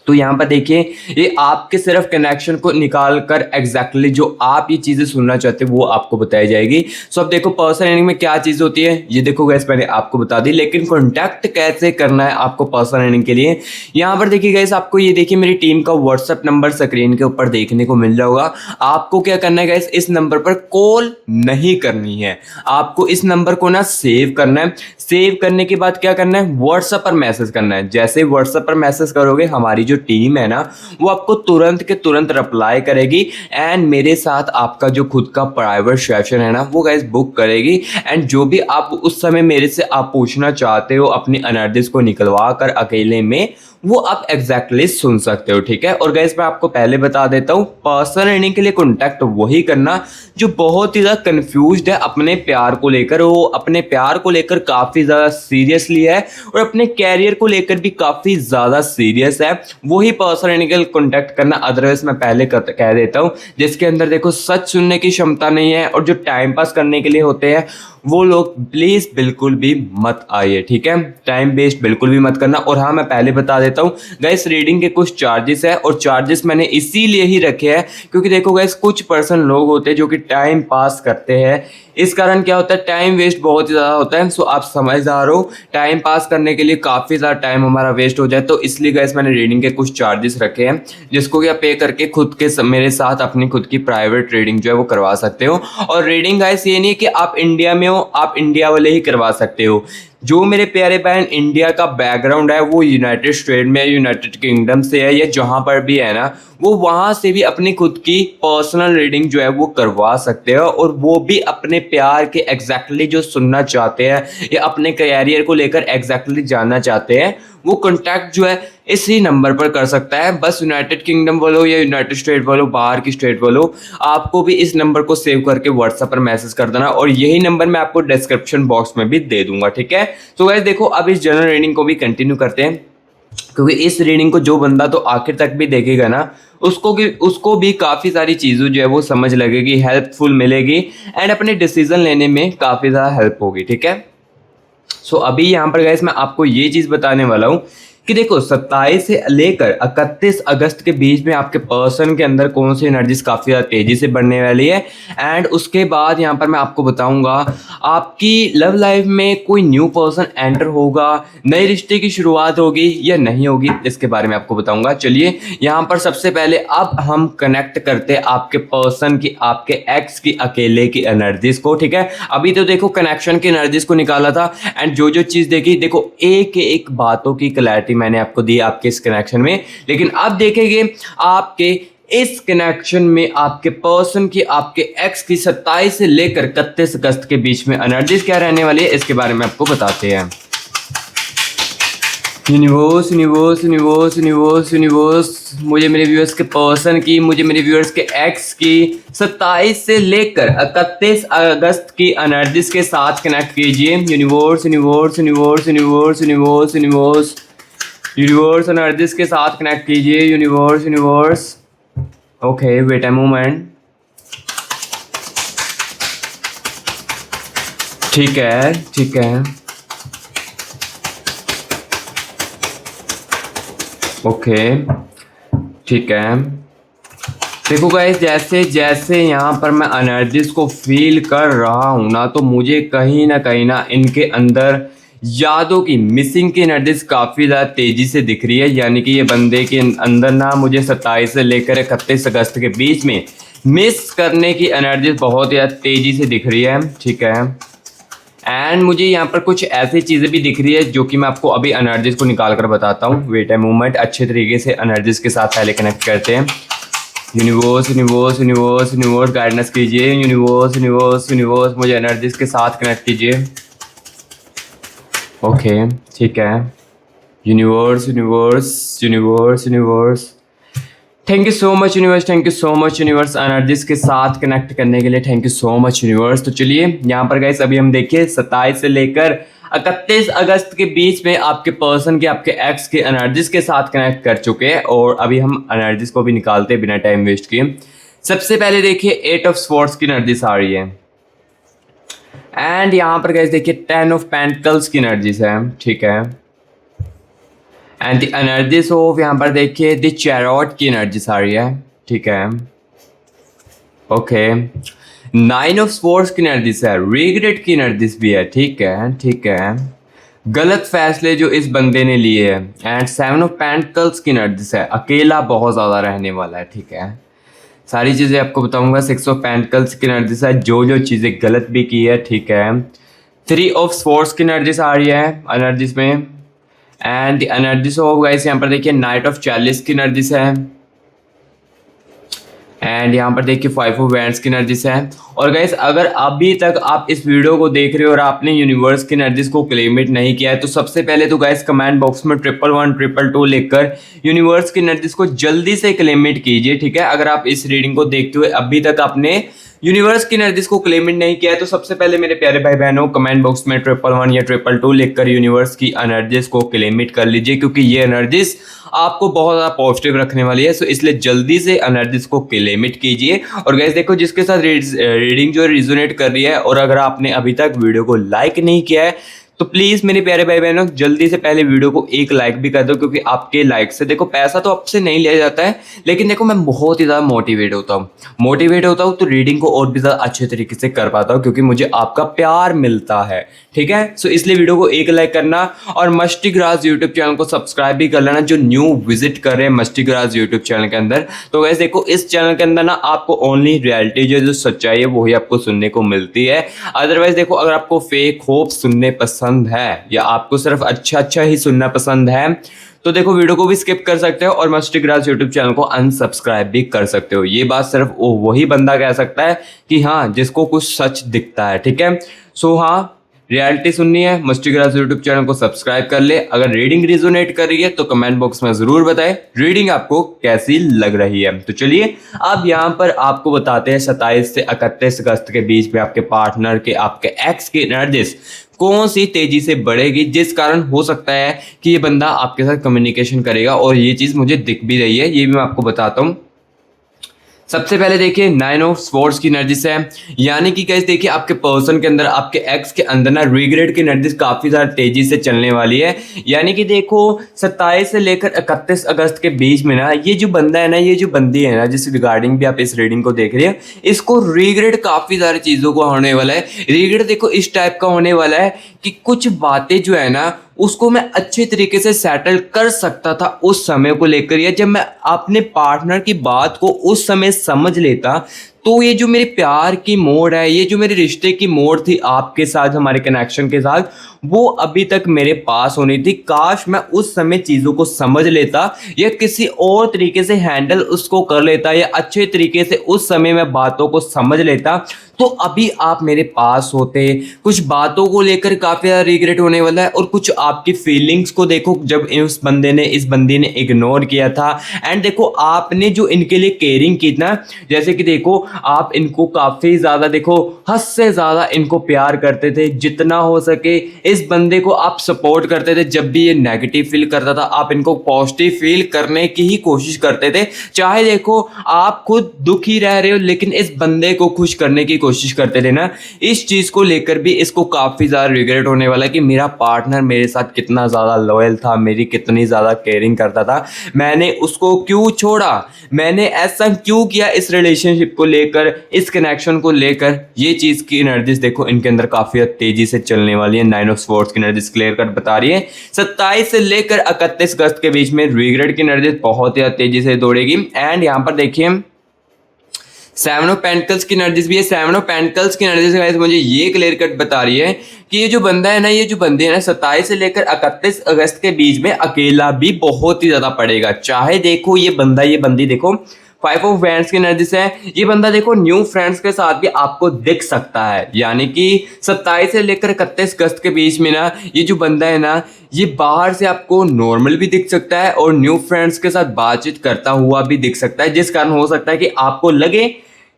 तो यहाँ पर देखिए ये आपके सिर्फ कनेक्शन को निकाल कर एग्जैक्टली जो आप ये चीज़ें सुनना चाहते हैं वो आपको बताई जाएगी। सो अब देखो पर्सन रीडिंग में क्या चीज़ होती है ये देखो गैस मैंने आपको बता दी, लेकिन कॉन्टैक्ट कैसे करना है आपको पर्सन रीडिंग के लिए, यहाँ पर देखिए गैस आपको ये देखिए मेरी टीम का व्हाट्सएप नंबर स्क्रीन के ऊपर देखने को मिल रहा होगा। आपको क्या करना है गैस, इस नंबर पर कॉल नहीं करनी है, आपको इस नंबर को ना सेव करना है। सेव करने के बाद क्या करना है, व्हाट्सएप पर मैसेज करना है। जैसे व्हाट्सएप पर मैसेज करोगे हमारी जो टीम है ना वो आपको तुरंत के तुरंत रिप्लाई करेगी एंड मेरे साथ आपका जो खुद का प्राइवेट सेशन है ना वो गाइस बुक करेगी। एंड जो भी आप उस समय मेरे से आप पूछना चाहते हो अपनी एनर्जीज को निकलवा कर अकेले में, वो आप एग्जैक्टली सुन सकते हो। ठीक है, और गाइस मैं आपको पहले बता देता हूँ पर्सन रीडिंग के लिए कॉन्टैक्ट वही करना जो बहुत ही ज़्यादा कन्फ्यूज्ड है अपने प्यार को लेकर, वो अपने प्यार को लेकर काफ़ी ज़्यादा सीरियसली है और अपने कैरियर को लेकर भी काफ़ी ज़्यादा सीरियस है। वही पर्सन इनके कॉन्टैक्ट करना, अदरवाइज मैं पहले कह देता हूँ जिसके अंदर देखो सच सुनने की क्षमता नहीं है और जो टाइम पास करने के लिए होते हैं वो लोग प्लीज़ बिल्कुल भी मत आइए, ठीक है। टाइम वेस्ट बिल्कुल भी मत करना। और हाँ, मैं पहले बता देता हूँ गाइस, रीडिंग के कुछ चार्जेस है और चार्जेस मैंने इसीलिए ही रखे हैं क्योंकि देखो गाइस, कुछ पर्सन लोग होते हैं जो कि टाइम पास करते हैं, इस कारण क्या होता है टाइम वेस्ट बहुत ही ज़्यादा होता है। सो आप समझदार हो, टाइम पास करने के लिए काफ़ी ज़्यादा टाइम हमारा वेस्ट हो जाए, तो इसलिए गाइस मैंने रीडिंग के कुछ चार्जेस रखे हैं जिसको कि आप पे करके खुद के मेरे साथ अपनी खुद की प्राइवेट रीडिंग जो है वो करवा सकते हो। और रीडिंग गाइस ये नहीं है कि आप इंडिया में हो, आप इंडिया वाले ही करवा सकते हो। जो मेरे प्यारे बहन इंडिया का बैकग्राउंड है वो यूनाइटेड स्टेट में, यूनाइटेड किंगडम से है या जहाँ पर भी है ना, वो वहाँ से भी अपनी खुद की पर्सनल रीडिंग जो है वो करवा सकते हो। और वो भी अपने प्यार के एग्जैक्टली जो सुनना चाहते हैं या अपने कैरियर को लेकर एग्जैक्टली जानना चाहते हैं, वो कॉन्टैक्ट जो है इसी नंबर पर कर सकता है। बस यूनाइटेड किंगडम वालों या यूनाइटेड स्टेट वालों, बाहर की स्टेट वालों, आपको भी इस नंबर को सेव करके व्हाट्सएप पर मैसेज कर देना और यही नंबर मैं आपको डिस्क्रिप्शन बॉक्स में भी दे दूंगा, ठीक है। तो गाइस देखो, अब इस जनरल रीडिंग को भी कंटिन्यू करते हैं क्योंकि इस रीडिंग को जो बंदा तो आखिर तक भी देखेगा ना, उसको भी काफ़ी सारी चीज़ों जो है वो समझ लगेगी, हेल्पफुल मिलेगी एंड अपने डिसीजन लेने में काफ़ी ज़्यादा हेल्प होगी, ठीक है। सो अभी यहाँ पर गाइस मैं आपको ये चीज़ बताने वाला हूँ कि देखो 27 से लेकर 31 अगस्त के बीच में आपके पर्सन के अंदर कौन सी एनर्जीज काफ़ी ज़्यादा तेज़ी से बढ़ने वाली है। एंड उसके बाद यहाँ पर मैं आपको बताऊंगा आपकी लव लाइफ में कोई न्यू पर्सन एंटर होगा, नए रिश्ते की शुरुआत होगी या नहीं होगी, इसके बारे में आपको बताऊंगा। चलिए यहाँ पर सबसे पहले अब हम कनेक्ट करते हैं आपके पर्सन की, आपके एक्स की अकेले की एनर्जीज को, ठीक है। अभी तो देखो कनेक्शन की एनर्जीज को निकाला था एंड जो चीज़ देखी, देखो एक एक बातों की क्लैरिटी मैंने आपको दी आपके इस कनेक्शन में। लेकिन अब देखेंगे आपके इस कनेक्शन में आपके पर्सन की, आपके एक्स की 27 से लेकर 31 अगस्त के बीच में एनर्जीज क्या रहने वाली है, इसके बारे में आपको बताते हैं। Universe universe universe universe universe मुझे मेरे व्यूअर्स के पर्सन की, मुझे मेरे व्यूअर्स के एक्स की 27 से लेकर 31 अगस्त की एनर्जीज के साथ कनेक्ट कीजिए। Universe universe universe universe universe universe universe energies के साथ कनेक्ट कीजिए। Universe universe okay, wait a moment, ठीक है ठीक है, ओके ठीक है। देखो गाइस, जैसे जैसे यहाँ पर मैं एनर्जीज को फील कर रहा हूँ ना, तो मुझे कहीं ना इनके अंदर यादों की, मिसिंग की एनर्जीज काफ़ी ज़्यादा तेज़ी से दिख रही है। यानी कि ये बंदे के अंदर ना मुझे 27 से लेकर 31 अगस्त के बीच में मिस करने की एनर्जीज बहुत ज़्यादा तेज़ी से दिख रही है, ठीक है। एंड मुझे यहाँ पर कुछ ऐसी चीज़ें भी दिख रही है जो कि मैं आपको अभी एनर्जीज को निकाल कर बताता हूँ। वेट अ मोमेंट, अच्छे तरीके से एनर्जीज के साथ पहले कनेक्ट करते हैं। Universe universe universe universe guidance कीजिए। यूनिवर्स यूनिवर्स यूनिवर्स मुझे एनर्जीज के साथ कनेक्ट कीजिए। ओके ठीक है। Universe universe universe universe, thank you so much universe, thank you so much universe energies के साथ कनेक्ट करने के लिए, thank you so much universe. तो चलिए यहाँ पर गाइस अभी हम देखिए 27 से लेकर 31 अगस्त के बीच में आपके पर्सन के, आपके एक्स के एनर्जीज के साथ कनेक्ट कर चुके हैं और अभी हम एनर्जीज को भी निकालते हैं बिना टाइम वेस्ट किए। सबसे पहले देखिए 8 ऑफ स्वॉर्ड्स की एनर्जीज आ रही है एंड यहाँ पर गाइस देखिए 10 ऑफ पेंटिकल्स की एनर्जीज है, ठीक है। एंड द एनर्जीज ऑफ यहाँ पर देखिए द चैरोट की एनर्जीज आ रही है, ठीक है। ओके 9 ऑफ स्वॉर्ड्स की एनर्जीज है, रिग्रेट की एनर्जीज भी है, ठीक है ठीक है। गलत फैसले जो इस बंदे ने लिए हैं। एंड 7 ऑफ पेंटिकल्स की एनर्जीज है, अकेला बहुत ज़्यादा रहने वाला है, ठीक है। सारी चीज़ें आपको बताऊंगा। 6 ऑफ पेंटिकल्स की एनर्जीज है, जो चीज़ें गलत भी की है, ठीक है। 3 ऑफ स्वॉर्ड्स की एनर्जीज आ रही है एनर्जीज में and the energies of guys यहाँ पर देखिए नाइट ऑफ चैलिस की एनर्जीज है एंड यहाँ पर देखिए 5 ऑफ वैंड्स की एनर्जीज है। और गाइस अगर अभी तक आप इस वीडियो को देख रहे हो और आपने यूनिवर्स की एनर्जीज को क्लेमिट नहीं किया है, तो सबसे पहले तो गाइस कमेंट बॉक्स में 111 222 लिखकर यूनिवर्स की एनर्जीज को जल्दी से क्लेमिट कीजिए, ठीक है। अगर आप इस रीडिंग को देखते हुए अभी तक आपने यूनिवर्स की एनर्जीज को क्लेमिट नहीं किया है तो सबसे पहले मेरे प्यारे भाई बहनों कमेंट बॉक्स में 111 या 222 लिखकर यूनिवर्स की एनर्जीज को क्लेमिट कर लीजिए, क्योंकि ये एनर्जीज आपको बहुत ज़्यादा पॉजिटिव रखने वाली है। सो इसलिए जल्दी से एनर्जीज को क्लेमिट कीजिए। और गाइस देखो, जिसके साथ रीडिंग जो रिजोनेट कर रही है, और अगर आपने अभी तक वीडियो को लाइक नहीं किया है तो प्लीज़ मेरे प्यारे भाई बहनों जल्दी से पहले वीडियो को एक लाइक भी कर दो, क्योंकि आपके लाइक से देखो पैसा तो आपसे नहीं लिया जाता है, लेकिन देखो मैं बहुत ही ज़्यादा मोटिवेट होता हूँ तो रीडिंग को और भी ज़्यादा अच्छे तरीके से कर पाता हूँ, क्योंकि मुझे आपका प्यार मिलता है। ठीक है, सो इसलिए वीडियो को एक लाइक करना और मस्ती ग्रास यूट्यूब चैनल को सब्सक्राइब भी कर लेना, जो न्यू विजिट कर रहे हैं मस्ती ग्रास यूट्यूब चैनल के अंदर। तो वैसे देखो, इस चैनल के अंदर ना आपको ओनली रियलिटी जो सच्चाई है वही आपको सुनने को मिलती है। अदरवाइज देखो, अगर आपको फेक होप सुनने पसंद है या आपको सिर्फ अच्छा ही सुनना पसंद है तो देखो वीडियो को भी स्किप कर सकते हो और मस्ती ग्रास यूट्यूब चैनल को अनसब्सक्राइब भी कर सकते हो। ये बात सिर्फ वही बंदा कह सकता है कि हाँ, जिसको कुछ सच दिखता है। ठीक है, सो हाँ, रियलिटी सुननी है मस्ती ग्रास यूट्यूब चैनल को सब्सक्राइब कर ले। अगर रीडिंग रिजोनेट कर रही है तो कमेंट बॉक्स में जरूर बताएं रीडिंग आपको कैसी लग रही है। तो चलिए अब यहाँ पर आपको बताते हैं 27 से 31 अगस्त के बीच में आपके पार्टनर के, आपके एक्स की एनर्जीज कौन सी तेजी से बढ़ेगी, जिस कारण हो सकता है कि ये बंदा आपके साथ कम्युनिकेशन करेगा। और ये चीज़ मुझे दिख भी रही है, ये भी मैं आपको बताता हूँ। सबसे पहले देखिए 9 ऑफ स्वॉर्ड्स की एनर्जीज है, यानी कि गाइस देखिए आपके पर्सन के अंदर, आपके एक्स के अंदर ना रिग्रेट की एनर्जीज काफ़ी ज़्यादा तेजी से चलने वाली है। यानी कि देखो 27 से लेकर 31 अगस्त के बीच में ना ये जो बंदा है ना, ये जो बंदी है ना, जिस रिगार्डिंग भी आप इस रीडिंग को देख रहे हैं, इसको रिग्रेट काफ़ी सारी चीज़ों को होने वाला है। रिग्रेट देखो इस टाइप का होने वाला है कि कुछ बातें जो है ना उसको मैं अच्छे तरीके से सेटल कर सकता था उस समय को लेकर, या जब मैं अपने पार्टनर की बात को उस समय समझ लेता तो ये जो मेरे प्यार की मोड़ है, ये जो मेरे रिश्ते की मोड़ थी आपके साथ, हमारे कनेक्शन के साथ, वो अभी तक मेरे पास होनी थी। काश मैं उस समय चीज़ों को समझ लेता या किसी और तरीके से हैंडल उसको कर लेता, या अच्छे तरीके से उस समय मैं बातों को समझ लेता तो अभी आप मेरे पास होते। कुछ बातों को लेकर काफ़ी ज़्यादा रिग्रेट होने वाला है, और कुछ आपकी फीलिंग्स को देखो जब इस बंदी ने इग्नोर किया था। एंड देखो आपने जो इनके लिए केयरिंग की ना, जैसे कि देखो आप इनको काफ़ी ज़्यादा देखो हद से ज़्यादा इनको प्यार करते थे, जितना हो सके इस बंदे को आप सपोर्ट करते थे। जब भी ये नेगेटिव फील करता था आप इनको पॉजिटिव फील करने की ही कोशिश करते थे। चाहे देखो आप खुद दुखी रह रहे हो लेकिन इस बंदे को खुश करने की कोशिश करते थे ना। इस चीज़ को लेकर भी इसको काफ़ी ज़्यादा रिग्रेट होने वाला है कि मेरा पार्टनर मेरे साथ कितना ज़्यादा लॉयल था, मेरी कितनी ज़्यादा केयरिंग करता था, मैंने उसको क्यों छोड़ा, मैंने ऐसा क्यों किया इस रिलेशनशिप को लेकर, इस कनेक्शन को लेकर। ये चीज़ की एनर्जीज देखो इनके अंदर काफ़ी तेज़ी से चलने वाली है। 9 ऑफ स्वॉर्ड्स की एनर्जीज क्लियर कट बता रही है 27 से लेकर 31 अगस्त के बीच में रिग्रेट की एनर्जीज बहुत ही तेज़ी से दौड़ेगी। एंड यहाँ पर देखिए 7 ऑफ पेंटिकल्स की एनर्जीज भी है। 7 ऑफ पेंटिकल्स की एनर्जीज गाइस मुझे ये क्लियर कट बता रही है कि ये जो बंदा है ना, ये जो बंदे है ना, 27 से लेकर 31 अगस्त के बीच में अकेला भी बहुत ही ज्यादा पड़ेगा। चाहे देखो ये बंदा, ये बंदी देखो 5 ऑफ वैंड्स की एनर्जी से है, ये बंदा देखो न्यू फ्रेंड्स के साथ भी आपको दिख सकता है। यानी कि 27 से लेकर 31 अगस्त के बीच में ना ये जो बंदा है ना, ये बाहर से आपको नॉर्मल भी दिख सकता है और न्यू फ्रेंड्स के साथ बातचीत करता हुआ भी दिख सकता है, जिस कारण हो सकता है कि आपको लगे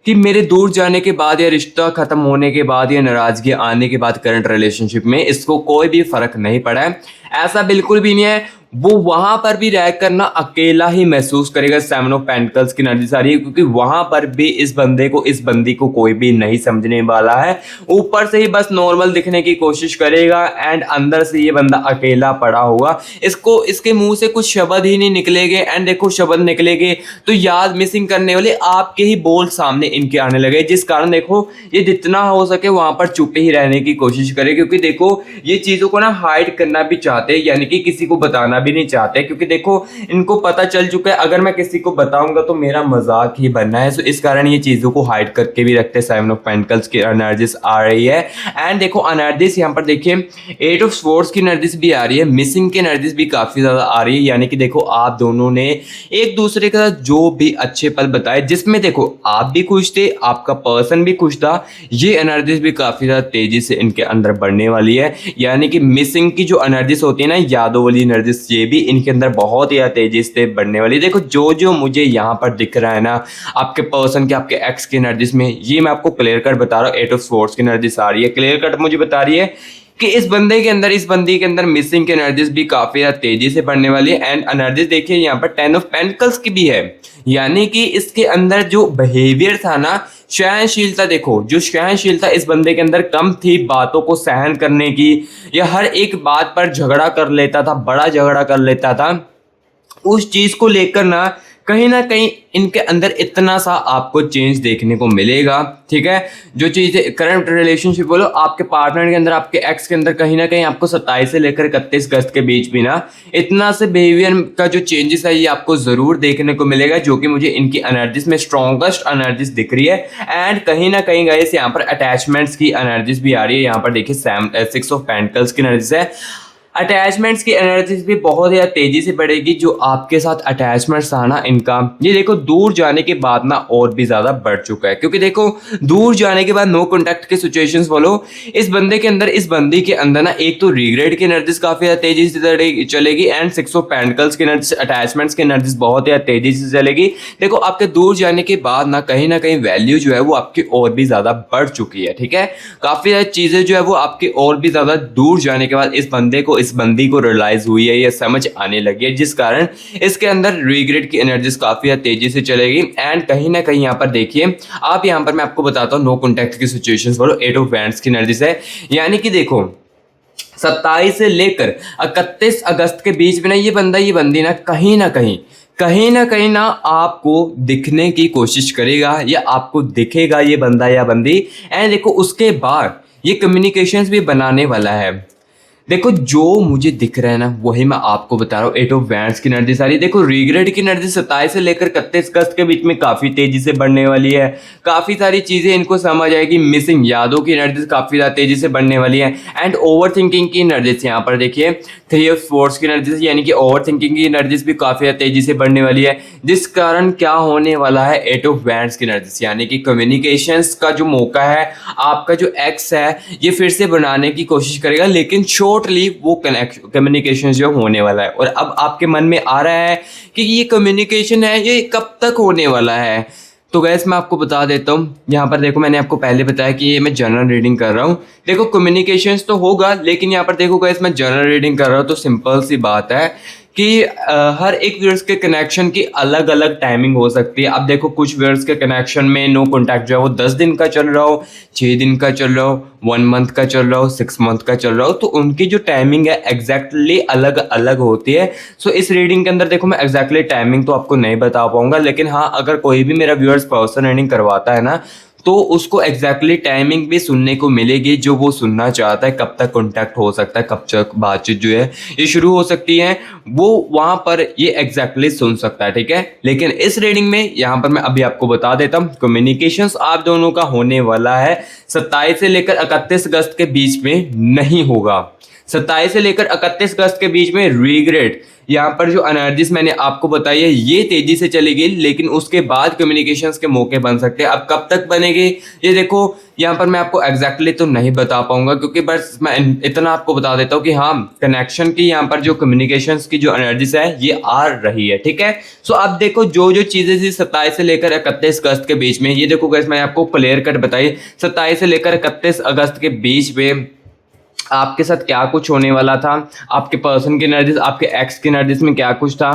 कि मेरे दूर जाने के बाद या रिश्ता खत्म होने के बाद या नाराजगी आने के बाद करंट रिलेशनशिप में इसको कोई भी फर्क नहीं पड़ा है। ऐसा बिल्कुल भी नहीं है, वो वहां पर भी रह कर ना अकेला ही महसूस करेगा। 7 ऑफ पेंटिकल्स की एनर्जी सारी है, क्योंकि वहां पर भी इस बंदे को, इस बंदी को कोई भी नहीं समझने वाला है। ऊपर से ही बस नॉर्मल दिखने की कोशिश करेगा एंड अंदर से ये बंदा अकेला पड़ा होगा। इसको इसके मुंह से कुछ शब्द ही नहीं निकलेंगे। एंड देखो शब्द निकलेंगे तो याद मिसिंग करने वाले आपके ही बोल सामने इनके आने लगे, जिस कारण देखो ये जितना हो सके वहां पर चुप ही रहने की कोशिश करे, क्योंकि देखो ये चीजों को ना हाइड करना भी चाहते, यानी कि किसी को बताना भी नहीं चाहते, क्योंकि देखो इनको पता चल चुका है अगर मैं किसी को बताऊंगा तो मेरा मजाक ही बनना है। सो इस कारण ये चीजों को हाइड करके भी रखते हैं। 7 ऑफ पेंटिकल्स की एनर्जीज आ रही है। एंड देखो एनर्जीज यहाँ पर देखिए 8 ऑफ स्वॉर्ड्स की एनर्जीज भी आ रही है, मिसिंग की एनर्जीज भी काफी ज्यादा आ रही है। यानी कि देखो आप दोनों ने एक दूसरे के साथ जो भी अच्छे पल बताए, जिसमें देखो आप भी खुश थे, आपका पर्सन भी खुश था, ये एनर्जीज भी काफी ज्यादा तेजी से इनके अंदर बढ़ने वाली है। यानी कि मिसिंग की जो एनर्जीज होती है ना, यादों वाली एनर्जीज एनर्जीज ये भी इनके अंदर बहुत ही तेजी से बढ़ने वाली है। देखो जो जो मुझे यहाँ पर दिख रहा है ना आपके पर्सन के, आपके एक्स की एनर्जीज में, ये मैं आपको क्लियर कट बता रहा हूँ। 8 ऑफ स्वॉर्ड्स की एनर्जीज आ रही है, क्लियर कट मुझे बता रही है कि इस बंदे के अंदर, इस बंदी के अंदर मिसिंग की एनर्जीज भी काफी ज्यादा तेजी से बढ़ने वाली है। एंड एनर्जीज देखिए यहाँ पर 10 ऑफ पेंटिकल्स की भी है, यानी कि इसके अंदर जो बिहेवियर था ना, सहनशीलता, देखो जो सहनशीलता इस बंदे के अंदर कम थी बातों को सहन करने की, या हर एक बात पर झगड़ा कर लेता था, बड़ा झगड़ा कर लेता था, उस चीज को लेकर ना कहीं इनके अंदर इतना सा आपको चेंज देखने को मिलेगा। ठीक है, जो चीज़ें करंट रिलेशनशिप बोलो, आपके पार्टनर के अंदर, आपके एक्स के अंदर कहीं ना कहीं आपको 27 से लेकर 31 अगस्त के बीच भी ना इतना से बिहेवियर का जो चेंजेस है ये आपको ज़रूर देखने को मिलेगा, जो कि मुझे इनकी एनर्जीज में स्ट्रॉन्गेस्ट एनर्जीज दिख रही है। एंड कहीं ना कहीं गाइस यहाँ पर अटैचमेंट्स की एनर्जीज भी आ रही है। यहाँ पर देखिए 6 ऑफ पेंटिकल्स की एनर्जीज है। अटैचमेंट्स की एनर्जीज भी बहुत ज़्यादा तेज़ी से बढ़ेगी। जो आपके साथ अटैचमेंट्स था ना इनका, ये देखो दूर जाने के बाद ना और भी ज़्यादा बढ़ चुका है, क्योंकि देखो दूर जाने के बाद नो कॉन्टैक्ट की सिचुएशंस बोलो, इस बंदे के अंदर, इस बंदी के अंदर ना एक तो रिग्रेट की एनर्जीज काफ़ी ज़्यादा तेज़ी से चलेगी। एंड 6 ऑफ पेंटिकल्स की एनर्जीज, अटैचमेंट्स की एनर्जीज बहुत ज़्यादा तेज़ी से चलेगी। देखो आपके दूर जाने के बाद ना कहीं वैल्यू जो है वो आपकी और भी ज़्यादा बढ़ चुकी है। ठीक है, काफ़ी ज़्यादा चीज़ें जो है वो आपकी और भी ज़्यादा दूर जाने के बाद इस बंदे को, इस बंदी को रियलाइज हुई है, ये समझ आने लगी है, जिस कारण इसके अंदर रिग्रेट की एनर्जीज काफी तेजी से चलेगी। एंड कहीं ना कहीं यहाँ पर देखिए आप, यहाँ पर मैं आपको बताता हूँ नो कॉन्टैक्ट की सिचुएशंस बोलो, 8 ऑफ वैंड्स की एनर्जीज है, यानी कि देखो 27 से लेकर 31 अगस्त के बीच में ना ये बंदा, ये बंदी ना कहीं ना आपको दिखने की कोशिश करेगा, या आपको दिखेगा ये बंदा या बंदी। एंड देखो उसके बाद ये कम्युनिकेशंस भी बनाने वाला है। देखो जो मुझे दिख रहा है ना वही मैं आपको बता रहा हूँ। 8 ऑफ वैंड्स की एनर्जी सारी, देखो रिग्रेट की एनर्जी 27 से लेकर 31 अगस्त के बीच में काफी तेजी से बढ़ने वाली है। काफी सारी चीजें इनको समझ आएगी। मिसिंग यादों की एनर्जी काफी ज्यादा तेजी से बढ़ने वाली है। एंड ओवर थिंकिंग की एनर्जीज यहाँ पर देखिए 3 ऑफ स्वॉर्ड्स की एनर्जीज, यानी कि ओवर थिंकिंग की एनर्जीज भी काफी ज्यादा तेजी से बढ़ने वाली है, जिस कारण क्या होने वाला है 8 ऑफ वैंड्स की एनर्जीज, यानी कि कम्युनिकेशंस का जो मौका है आपका जो एक्स है ये फिर से बनाने की कोशिश करेगा, लेकिन शॉर्टली वो कम्युनिकेशन जो होने वाला है। और अब आपके मन में आ रहा है कि ये कम्युनिकेशन है ये कब तक होने वाला है, तो गैस मैं आपको बता देता हूँ। यहाँ पर देखो मैंने आपको पहले बताया कि ये मैं जनरल रीडिंग कर रहा हूँ। देखो कम्युनिकेशंस तो होगा, लेकिन यहाँ पर देखो गैस मैं जनरल रीडिंग कर रहा हूँ, तो सिंपल सी बात है कि हर एक व्यूअर्स के कनेक्शन की अलग अलग टाइमिंग हो सकती है। अब देखो कुछ व्यूअर्स के कनेक्शन में नो कॉन्टैक्ट जो है वो 10 दिन का चल रहा हो, 6 दिन का चल रहा हो, 1 मंथ का चल रहा हो, 6 मंथ का चल रहा हो, तो उनकी जो टाइमिंग है एग्जैक्टली अलग अलग होती है। सो इस रीडिंग के अंदर देखो मैं एग्जैक्टली टाइमिंग तो आपको नहीं बता पाऊंगा, लेकिन हाँ अगर कोई भी मेरा व्यूअर्स पर्सन रीडिंग करवाता है ना तो उसको एग्जैक्टली टाइमिंग भी सुनने को मिलेगी जो वो सुनना चाहता है। कब तक कॉन्टैक्ट हो सकता है, कब तक बातचीत जो है ये शुरू हो सकती है, वो वहां पर ये एग्जैक्टली सुन सकता है। ठीक है, लेकिन इस रीडिंग में यहाँ पर मैं अभी आपको बता देता हूँ कम्युनिकेशंस आप दोनों का होने वाला है 27 से लेकर 31 अगस्त के बीच में नहीं होगा। 27 से लेकर 31 अगस्त के बीच में रिग्रेट, यहाँ पर जो एनर्जीज मैंने आपको बताई है ये तेजी से चलेगी, लेकिन उसके बाद कम्युनिकेशंस के मौके बन सकते हैं। अब कब तक बनेंगे ये देखो यहाँ पर मैं आपको एग्जैक्टली तो नहीं बता पाऊंगा, क्योंकि बस मैं इतना आपको बता देता हूँ कि हाँ कनेक्शन की यहाँ पर जो कम्युनिकेशंस की जो एनर्जीज है ये आ रही है। ठीक है, सो अब देखो जो जो चीजें थी 27 से लेकर 31 अगस्त के बीच में, ये देखो गैस मैंने आपको क्लियर कट बताई 27 से लेकर 31 अगस्त के बीच में आपके साथ क्या कुछ होने वाला था, आपके पर्सन की एनर्जीज, आपके एक्स की एनर्जीज में क्या कुछ था।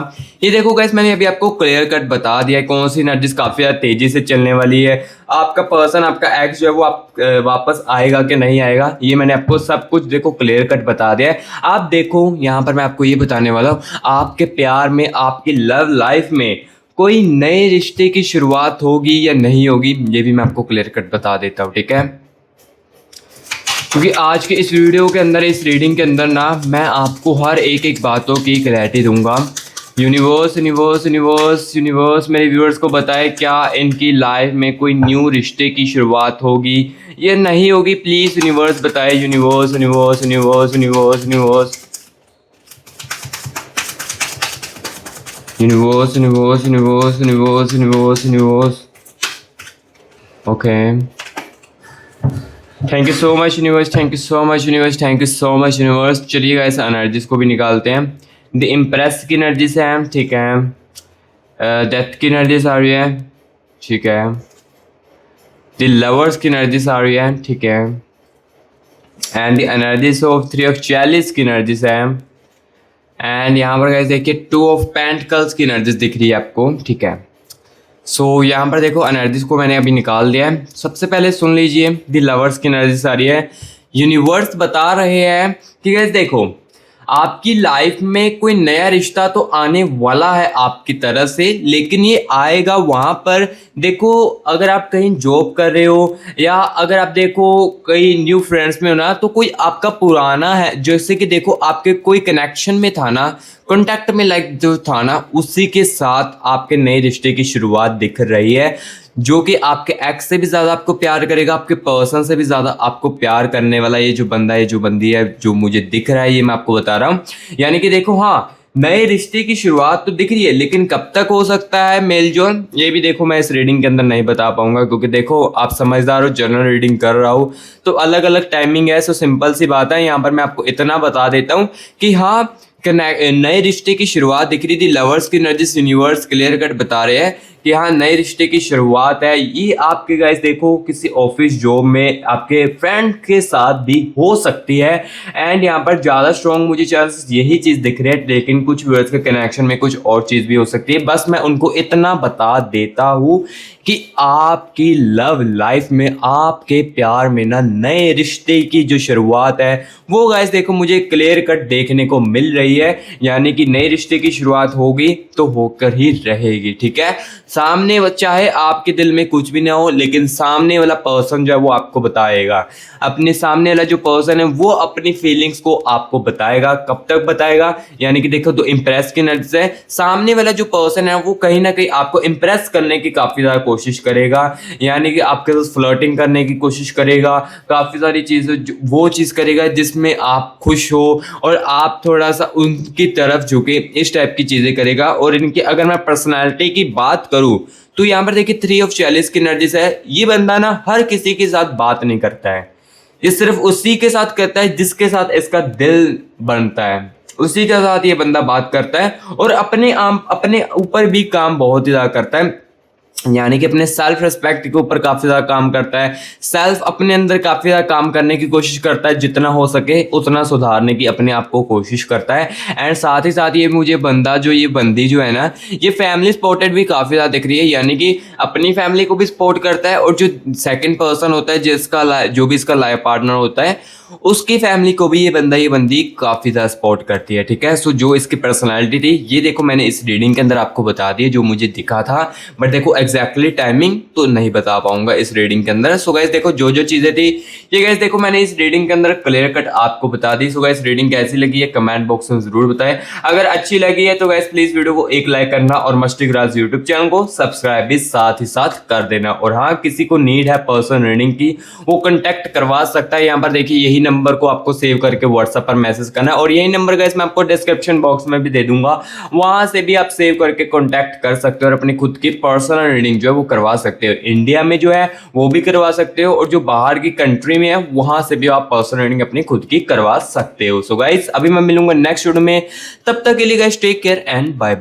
ये देखो गाइस मैंने अभी आपको क्लियर कट बता दिया है कौन सी एनर्जीज काफी ज्यादा तेजी से चलने वाली है। आपका पर्सन, आपका एक्स जो है वो आप वापस आएगा कि नहीं आएगा, ये मैंने आपको सब कुछ देखो क्लियर कट बता दिया है। आप देखो यहाँ पर मैं आपको ये बताने वाला हूँ, आपके प्यार में, आपकी लव लाइफ में कोई नए रिश्ते की शुरुआत होगी या नहीं होगी, ये भी मैं आपको क्लियर कट बता देता हूँ। ठीक है, क्योंकि आज के इस वीडियो के अंदर, इस रीडिंग के अंदर ना मैं आपको हर एक बातों की क्लैरिटी दूंगा। यूनिवर्स यूनिवर्स यूनिवर्स यूनिवर्स मेरे व्यूअर्स को बताए क्या इनकी लाइफ में कोई न्यू रिश्ते की शुरुआत होगी या नहीं होगी। प्लीज़ यूनिवर्स बताए, universe universe universe universe universe universe universe universe universe universe universe okay, thank you so much universe, thank you so much universe, thank you so much universe. चलिए गाइस एनर्जीज को भी निकालते हैं। The impress की energy से है, ठीक है। डेथ की एनर्जीज आ रही है, ठीक है। द लवर्स की एनर्जीज आ रही है, ठीक है। And the energies of three of chalice की एनर्जीज है। एंड यहाँ पर गाइस देखिए टू ऑफ पेंटिकल्स की एनर्जीज दिख रही है आपको, ठीक है। सो यहाँ पर देखो एनर्जीज को मैंने अभी निकाल दिया है। सबसे पहले सुन लीजिए, द लवर्स की एनर्जीज आ रही है। यूनिवर्स बता रहे हैं कि गाइस देखो आपकी लाइफ में कोई नया रिश्ता तो आने वाला है आपकी तरफ से, लेकिन ये आएगा वहाँ पर देखो अगर आप कहीं जॉब कर रहे हो या अगर आप देखो कई न्यू फ्रेंड्स में हो ना, तो कोई आपका पुराना है जैसे कि देखो आपके कोई कनेक्शन में था ना, कॉन्टैक्ट में लाइक जो था ना, उसी के साथ आपके नए रिश्ते की शुरुआत दिख रही है, जो कि आपके एक्स से भी ज़्यादा आपको प्यार करेगा, आपके पर्सन से भी ज़्यादा आपको प्यार करने वाला ये जो बंदा है, जो बंदी है, जो मुझे दिख रहा है, ये मैं आपको बता रहा हूँ। यानी कि देखो हाँ, नए रिश्ते की शुरुआत तो दिख रही है, लेकिन कब तक हो सकता है मेल जोल, ये भी देखो मैं इस रीडिंग के अंदर नहीं बता पाऊंगा, क्योंकि देखो आप समझदार हो, जनरल रीडिंग कर रहा हूँ तो अलग अलग टाइमिंग है। सो सिंपल सी बात है, यहाँ पर मैं आपको इतना बता देता हूँ कि हाँ नए रिश्ते की शुरुआत दिख रही थी। लवर्स की एनर्जीज यूनिवर्स क्लियर कट बता रहे हैं कि हाँ नए रिश्ते की शुरुआत है। ये आपके गाइस देखो किसी ऑफिस जॉब में आपके फ्रेंड के साथ भी हो सकती है। एंड यहाँ पर ज़्यादा स्ट्रॉन्ग मुझे चांसेस यही चीज़ दिख रही है, लेकिन कुछ व्यूअर्स के कनेक्शन में कुछ और चीज़ भी हो सकती है। बस मैं उनको इतना बता देता हूँ कि आपकी लव लाइफ में, आपके प्यार में ना नए रिश्ते की जो शुरुआत है वो गाइस देखो मुझे क्लियर कट देखने को मिल रही है। यानी कि नए रिश्ते की शुरुआत होगी तो होकर ही रहेगी, ठीक है। सामने चाहे आपके दिल में कुछ भी ना हो, लेकिन सामने वाला पर्सन जो है वो आपको बताएगा। अपने सामने वाला जो पर्सन है वो अपनी फीलिंग्स को आपको बताएगा। कब तक बताएगा, यानी कि देखो तो इम्प्रेस की नजर से सामने वाला जो पर्सन है वो कहीं ना कहीं आपको इम्प्रेस करने की काफ़ी ज़्यादा कोशिश करेगा, यानी कि आपके साथ फ्लर्टिंग करने की कोशिश करेगा, काफ़ी सारी चीज़ें वो चीज़ करेगा जिसमें आप खुश हो और आप थोड़ा सा उनकी तरफ झुके, इस टाइप की चीज़ें करेगा। और इनकी अगर मैं पर्सनालिटी की बात करूं तो यहाँ पर देखिए थ्री ऑफ चैलिस की एनर्जी से है। ये बंदा ना हर किसी के साथ बात नहीं करता है, ये सिर्फ उसी के साथ करता है जिसके साथ इसका दिल बनता है, उसी के साथ ये बंदा बात करता है। और अपने ऊपर भी काम बहुत ही ज़्यादा करता है, यानी कि अपने सेल्फ रिस्पेक्ट के ऊपर काफ़ी ज़्यादा काम करता है। सेल्फ अपने अंदर काफ़ी ज़्यादा काम करने की कोशिश करता है, जितना हो सके उतना सुधारने की अपने आप को कोशिश करता है। एंड साथ ही साथ ये मुझे बंदा जो ये बंदी जो है ना, ये फैमिली सपोर्टेड भी काफ़ी ज़्यादा दिख रही है, यानी कि अपनी फैमिली को भी सपोर्ट करता है और जो सेकेंड पर्सन होता है जिसका जो भी इसका लाइफ पार्टनर होता है उसकी फैमिली को भी ये बंदी काफ़ी ज़्यादा सपोर्ट करती है, ठीक है। सो जो इसकी पर्सनालिटी थी ये देखो मैंने इस रीडिंग के अंदर आपको बता दी जो मुझे दिखा था, बट देखो एग्जैक्टली टाइमिंग तो नहीं बता पाऊंगा इस रीडिंग के अंदर। सो गाइस देखो जो चीज़ें थी ये गाइस देखो मैंने इस रीडिंग के अंदर क्लियर कट आपको बता दी। सो गाइस रीडिंग कैसी लगी है कमेंट बॉक्स में जरूर बताएं। अगर अच्छी लगी है तो गाइस प्लीज़ वीडियो को एक लाइक करना और मस्टिक राज यूट्यूब चैनल को सब्सक्राइब भी साथ ही साथ कर देना। और हाँ, किसी को नीड है पर्सनल रीडिंग की वो कॉन्टैक्ट करवा सकता है। यहाँ पर देखिए यही नंबर को आपको सेव करके व्हाट्सएप पर मैसेज करना है और यही नंबर गाइस मैं आपको डिस्क्रिप्शन बॉक्स में भी दे दूंगा, वहां से भी आप सेव करके कॉन्टैक्ट कर सकते हो और अपनी खुद की पर्सनल रीडिंग जो है वो करवा सकते हो। इंडिया में जो है वो भी करवा सकते हो और जो बाहर की कंट्री में है वहां से भी आप पर्सनल रीडिंग अपनी खुद की करवा सकते हो। सो गाइस अभी मैं मिलूंगा नेक्स्ट वीडियो में, तब तक के लिए guys take care and bye bye.